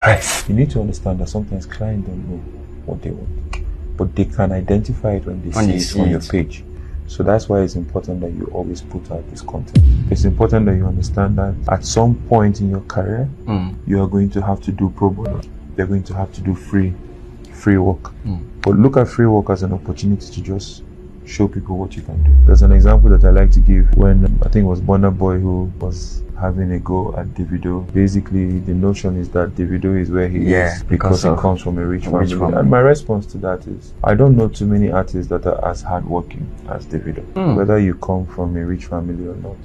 Right. You need to understand that sometimes clients don't know what they want, but they can identify it when they see it on your page. So that's why it's important that you always put out this content. It's important that you understand that at some point in your career, you are going to have to do pro bono. You're going to have to do free work. But look at free work as an opportunity to just show people what you can do. There's an example that I like to give when I think it was Burna Boy who was having a go at Davido. Basically, the notion is that Davido is where he is because he comes from a rich family. And my response to that is, I don't know too many artists that are as hardworking as Davido. Whether you come from a rich family or not,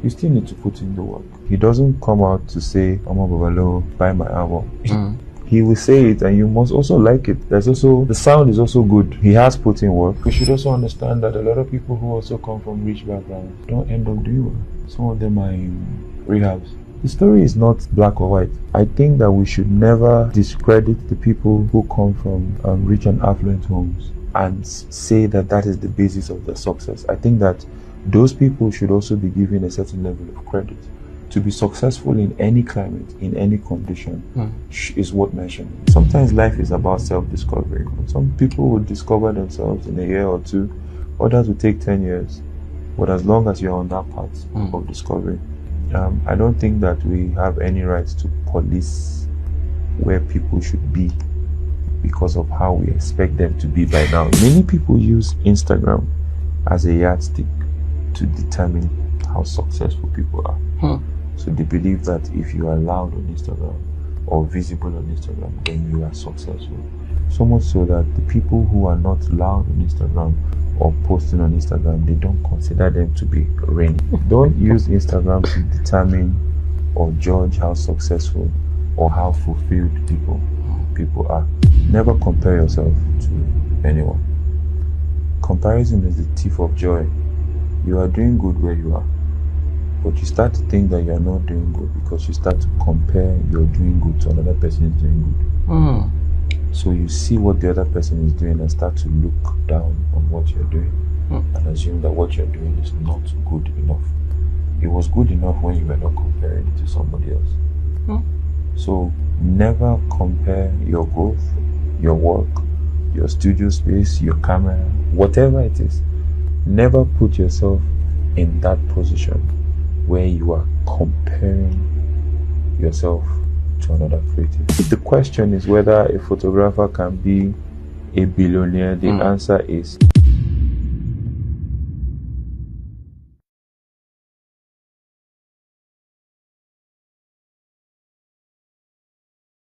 you still need to put in the work. He doesn't come out to say, Omo Babalo, buy my album. He will say it and you must also like it. There's also, the sound is also good. He has put in work. We should also understand that a lot of people who also come from rich backgrounds don't end up doing well. Some of them are in rehabs. The story is not black or white. I think that we should never discredit the people who come from rich and affluent homes and say that that is the basis of their success. I think that those people should also be given a certain level of credit. To be successful in any climate, in any condition, is worth mentioning. Sometimes life is about self-discovery. Some people will discover themselves in a year or two, others will take 10 years. But as long as you're on that path of discovery, I don't think that we have any right to police where people should be because of how we expect them to be by now. Many people use Instagram as a yardstick to determine how successful people are. So they believe that if you are loud on Instagram or visible on Instagram, then you are successful. So much so that the people who are not loud on Instagram or posting on Instagram, they don't consider them to be reigning. Don't use Instagram to determine or judge how successful or how fulfilled people are. Never compare yourself to anyone. Comparison is the thief of joy. You are doing good where you are, but you start to think that you are not doing good because you start to compare your doing good to another person is doing good. So you see what the other person is doing and start to look down on what you're doing and assume that what you're doing is not good enough. It was good enough when you were not comparing it to somebody else. So never compare your growth, your work, your studio space, your camera, whatever it is. Never put yourself in that position where you are comparing yourself to another creative. If the question is whether a photographer can be a billionaire, the answer is